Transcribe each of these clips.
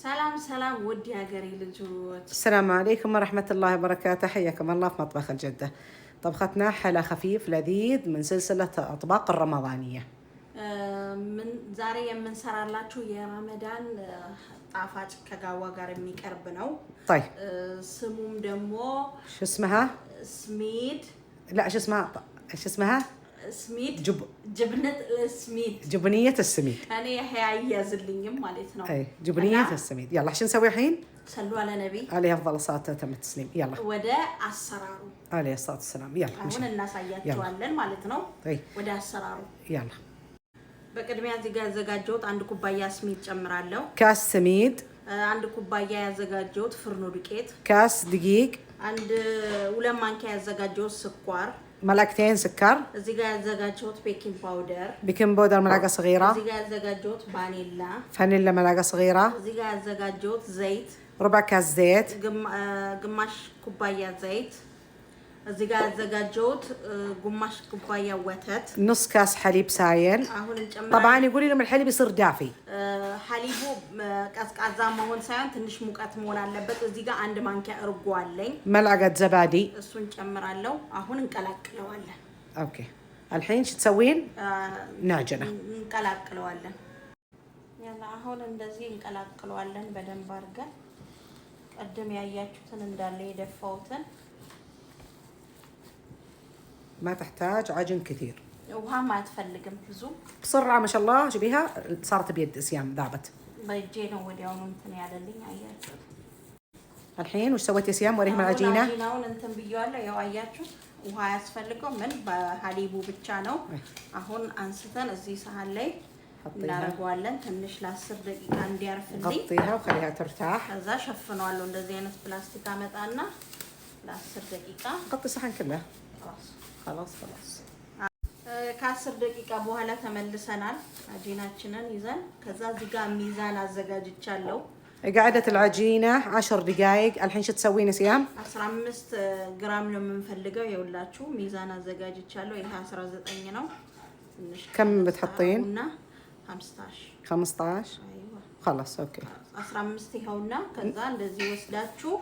سلام ودي هاجري للجوج. السلام عليكم ورحمة الله وبركاته. حياكم الله في مطبخ الجدة. طبختنا حلا خفيف لذيذ من سلسلة أطباق الرمضانية. من زاري من سرالاتشو يا رمضان طافات كجوا قارمي كربناو. طيب. سموم دمو. شو اسمها؟ سميد. لا شو اسمها؟ ايش اسمها؟ سميد. جبنة السميد. جبنية السميد. أنا يحيى يزلين مالتنا. أي جبنية السميد. يلا شو نسوي الحين؟ صلوا على نبي. عليه أفضل الصلاة وتم التسليم. يلا. ودا السرارو. عليه الصلاة والسلام. يلا. هون الناس يتوالن مالتنا. أي. ودا السرارو. يلا. በቅድሚያ እዚህ ጋር ያዘጋጀሁት አንድ ኩባያ ስሚድ ጨምራለሁ። كاس سميد. አንድ ኩባያ ያዘጋጀሁት ፍርኖ ዱቄት። كاس دقيق. አንድ ሁለት ማንኪያ ያዘጋጀሁት ስኳር። ملعقتين سكر. እዚህ ጋር ያዘጋጀሁት ቤኪንግ ፓውደር። بيكنج باودر ملعقة صغيرة. እዚህ ጋር ያዘጋጀሁት ቫኒላ። فانيلا ملعقة صغيرة. እዚህ ጋር ያዘጋጀሁት ዘይት። ربع كاس زيت. ግማሽ ኩባያ ዘይት። እዚህ ጋር ያዘጋጀሁት ግማሽ ኩባያ ወተት። نص كاس حليب سايل. طبعا يقولي لهم الحليب يصير دافي. حليبو ቀዝቃዛ መሆን ሳይሆን ትንሽ ሙቀት መሆን አለበት። እዚህ ጋር አንድ ማንኪያ እርጎ አለኝ። ملعقة زبادي. እሱን ጨምራለሁ። አሁን እንቀላቅለዋለን። اوكي. الحين شو تسوين؟ ناجنة. እንቀላቅለዋለን። ያላ አሁን እንደዚህ እንቀላቅለዋለን በደንብ አድርገን ቀደም ያያችሁትን እንዳለ የደፋውትን ما تحتاج عجن كثير. ውሃ ማትፈልግም ብዙ بسرعة ما شاء الله شوفيها صارت بيد سيام ذابت. በእጄ ነው ወዲያውኑ እንትን ያለልኝ አያችሁ። الحين وش سويتي سيام؟ وريهم العجينة. عجينውን እንትን ብያለሁ። ያው አያችሁ ውሃ ያስፈልገው ምን በሐሊቡ ብቻ ነው። አሁን አንስተን እዚህ ሳህን ላይ እናደርገዋለን። ትንሽ ለ10 ደቂቃ እንዲያርፍልኝ غطيها وخليها ترتاح. ከዛ ሸፍነዋለሁ። እንደዚህ አይነት ፕላስቲክ አመጣና ለ10 ደቂቃ غطي الصحن كله. خلاص. ከ10 ደቂቃ በኋላ ተመልሰናል። አጂናችንን ይዘን ከዛ እዚህ ጋር ሚዛን አዘጋጅቻለሁ። قعدت العجينة 10 دقائق. الحين شو تسوين سيام؟ 15 ግራም ነው የምንፈልገው። ይኸውላችሁ ሚዛን አዘጋጅቻለሁ። ይሄ 19 ነው። كم بتحطين؟ 15 ايوه خلاص اوكي. 15 ይኸውና ከዛ እንደዚህ ወስዳችሁ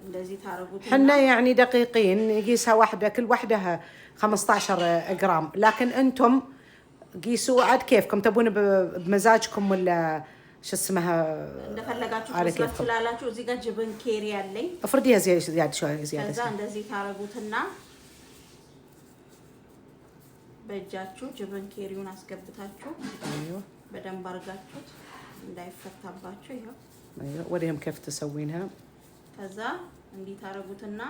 እንደዚህ ታረጉት። حنا يعني دقيقين نقيسها واحدة كل واحدة 15 جرام، لكن انتم قيسوا عاد كيفكم تبون بمزاجكم ولا شو اسمها እንደፈለጋችሁ ትችላላችሁ። እዚህ ጋር ጅብን ኬሪ ያለኝ افرديها زيادة شوي زيادة. ከዛ እንደዚህ ታረጉትና በእጃችሁ ጅብን ኬሪውን አስገብታችሁ ايوه በደንብ አርጋችሁት እንዳይፈታባችሁ ይሄው ايوه وريهم كيف تسوينها. ከዛ እንዲህ ታረጉትና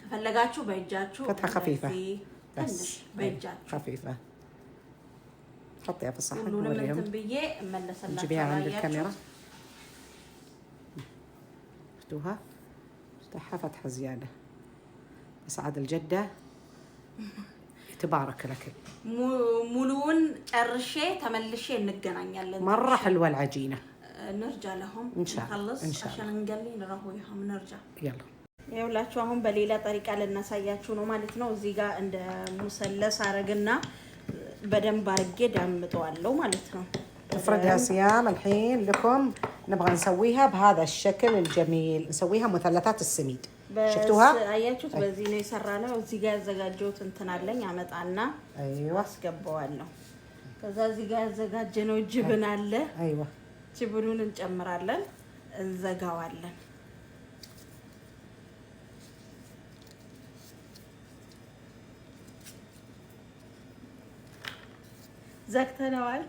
ከፈለጋችሁ በእጃችሁ فتحة خفيفة بس በእጃችሁ خفيفة. حطيها في الصحن وريهم وريهم. جيبيها عند الكاميرا. افتوها افتحها فتحة زيادة. بس عاد الجدة تبارك لك. ሙሉውን ጨርሼ ተመልሼ እንገናኛለን። مرة حلوة العجينة. نرجع لهم إن شاء الله عشان نقلي نروحهم نرجع. يلا. ይኸውላችሁ አሁን በሌላ ጠሪቃ ልናሳያችሁ ነው ማለት ነው። እዚህ ጋር እንደ ሙሰለስ አረግና በደንብ አርጌ ዳምጠዋለሁ ማለት ነው። افردها سيام. الحين لكم نبغى نسويها بهذا الشكل الجميل، نسويها مثلثات السميد. شفتوها؟ አያችሁት? በዚህ ነው የሰራነው። እዚህ ጋር ያዘጋጀሁት እንትን አለኝ አመጣና ايوه አስገባዋለሁ። ከዛ እዚህ ጋር ያዘጋጀነው ጅብን አለ። ايوه ጅብኑን እንጨምራለን፣ እንዘጋዋለን። زكتنوال.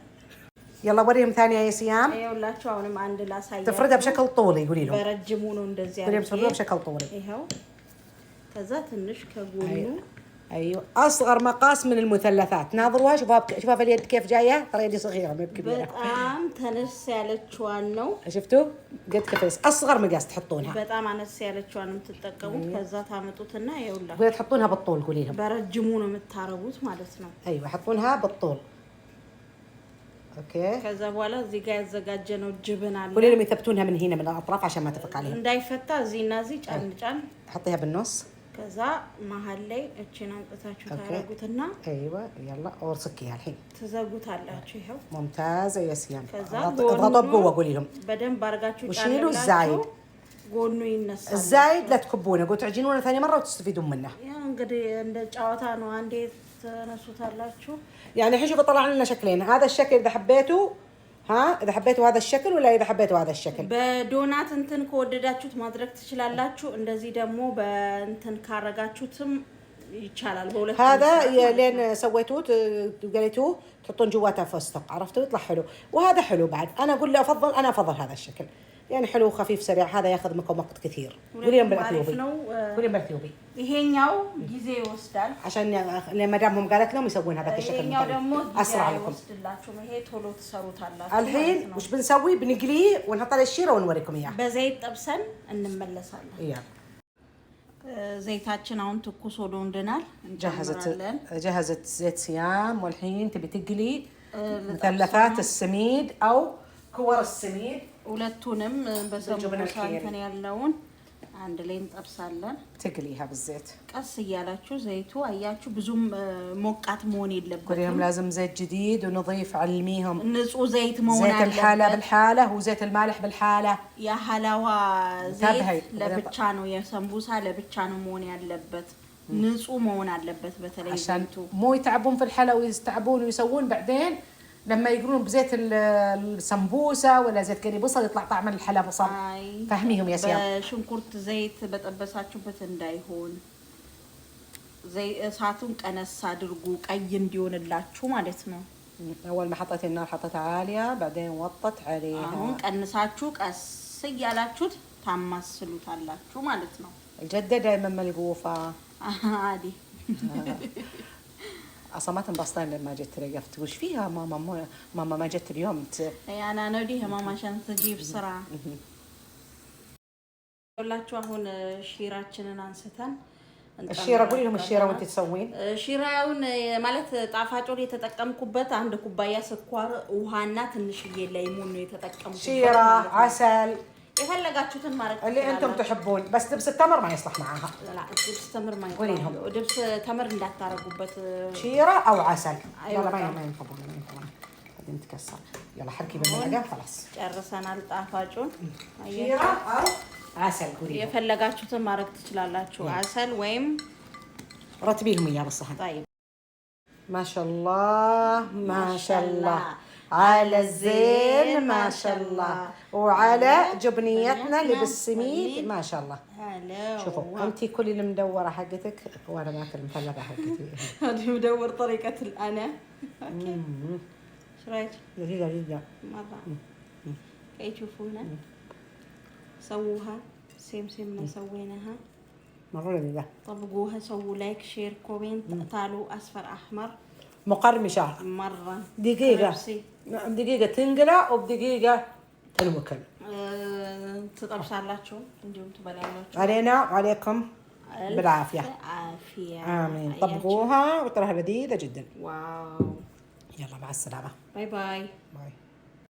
يلا وريهم ثانية يا سيام. ይኸውላችሁ አሁንም አንድ ላሳያችሁ። تفردها بشكل طولي قولي لهم. በረጅሙ ነው እንደዚህ وريهم تفردها بشكل طولي. ይኸው ከዛ ትንሽ ከጎኑ ايوه اصغر مقاس من المثلثات. ناظروها شوفها في اليد كيف جايه، ترى يدي صغيره مو كبيره. በጣም ተነስ ያለችዋን ነው። شفتوا؟ قد كفيس اصغر مقاس تحطونها. በጣም አነስ ያለችዋን የምትጠቀሙት። ከዛ ታመጡትና ይኸውላችሁ ولا تحطونها بالطول قولي لهم. በረጅሙ ነው የምታረጉት ማለት ነው። ايوه حطونها بالطول. اوكي. ከዛ በኋላ እዚህ ጋር ያዘጋጀነው ጅብን አለ። قولي لهم يثبتونها من هنا من الاطراف عشان ما تفك عليهم. እንዳይፈታ እዚህና እዚህ ጫን ጫን حطيها بالنص. ከዛ መሀል ላይ እቺን አንጥታችሁ ታረጉትና ايوه يلا ورسكيها الحين ትዘጉታላችሁ። ይሄው ممتاز يا سيام. ከዛ اضغطوا وقولي لهم በደንብ አርጋችሁ وشيلوا الزايد. ጎኑ ይነሳል። الزايد لا تكبونه، قلت تعجنونه ثاني مره وتستفيدون منه. ያ እንግዲህ እንደ ጨዋታ ነው። አንዴ ተነሱታላችሁ። يعني الحين شوفوا طلع لنا شكلين، هذا الشكل اذا حبيتوا ها اذا حبيتوا هذا الشكل ولا اذا حبيتوا هذا الشكل. በዶናት እንትን ከወደዳችሁት ማድረግ ትችላላችሁ። እንደዚህ ደግሞ በእንትን ካረጋችሁትም ይቻላል። በሁለት هذا لين سويتوه قليتوه تحطون جواته فستق، عرفتوا يطلع حلو. وهذا حلو بعد، انا اقول له انا افضل هذا الشكل، يعني حلو خفيف سريع. هذا ياخذ منكم وقت كثير. قولي بالاثيوبي قولي بالاثيوبي. ይሄኛው ጊዜ ይወስዳል عشان لما دامهم قالت لهم يسوون هذاك الشكل اسرع لكم. ይሄ ቶሎ ትሰሩታላችሁ። الحين وش بنسوي؟ بنقليه ونحط عليه الشيره ونوريكم اياه. በዘይት ጠብሰን እንመለሳለን። اياه ዘይታችን አሁን ትኩስ ሆኖ እንደናል جهزت زيت سيام، والحين تبي تقلي مثلثات السميد او كور السميد. ሁለቱንም በሰሙሳ እንትን ያለውን አንድ ላይ እንጠብሳለን። تقليها بالزيت ቀስ እያላችሁ ዘይቱ አያችሁ ብዙም ሞቃት መሆን የለበትም። كلهم لازم زيت جديد ونظيف، علميهم ንጹህ ዘይት መሆን زيت الحالة بالحالة وزيت المالح بالحالة. ያ ሐላዋ ዘይት ለብቻ ነው፣ የሰምቡሳ ለብቻ ነው መሆን ያለበት። ንጹህ መሆን አለበት በተለይ عشان مو يتعبون في الحلا ويستعبون ويسوون بعدين لما يقولون بزيت السمبوسه ولا زيت قري بصل يطلع طعم الحلا بصل. فهميهم يا سيام. በሽንኩርት ዘይት በጠበሳችሁበት እንዳይሆን እሳቱን ቀነስ አድርጉ፣ ቀይ እንዲሆንላችሁ ማለት ነው። اول ما حطيت النار حطيتها عاليه بعدين وطت عليها. አሁን ቀንሳችሁ ቀስ እያላችሁት ታማስሉታላችሁ ማለት ነው። الجده دائما ملقوفه عادي. اصلا ما تنبسطين لما جيت تلقفت وش فيها ماما ما جت اليوم انا نوديها ماما عشان تجيب بسرعه. ሁላችሁ አሁን ሺራችንን አንስተን الشيره قولي لهم الشيره وانت تسوين. ሺራውን ማለት ጣፋጩን የተጠቀምኩበት አንድ ኩባያ ስኳር ውሃና ትንሽዬ ላይሙን ነው የተጠቀምኩት። شيره عسل የፈለጋችሁትን ማድረግ اللي انتم تحبون، بس دبس التمر ما يصلح معاها. لا دبس التمر ما ينفع. دبس تمر እንዳታረጉበት شيره او عسل. يلا ما ينفضون بعدين تكسر. يلا حركي بالمعلقه خلاص ጨርሰናል ጣፋጩን። شيره او عسل قولي የፈለጋችሁትን ማድረግ ትችላላችሁ። عسل ወይም رتبيهم اياه بالصحن. طيب ما شاء الله ما شاء الله على الزين ما شاء الله، وعلى جبنيتنا اللي بالسميد ما شاء الله. شوفوا انت كل المدوره حقتك وانا ماكل المثلثه حقتي. هذه مدور طريقه الانا. ايش رايك؟ لذيذه جدا مره. كي تشوفونا سووها سيم ما سويناها مره لذيذه. طبقوها، سووا لايك شير كومنت، تعالوا اصفر احمر مقرمشه مره. دقيقه تنقلع وبدقيقه تنوكل. تطبسالاችሁ እንዲሁም ትበላላችሁ። علينا وعليكم بالعافيه. عافيه امين. طبقوها وتراها لذيذه جدا. واو. يلا مع السلامه. باي باي. باي.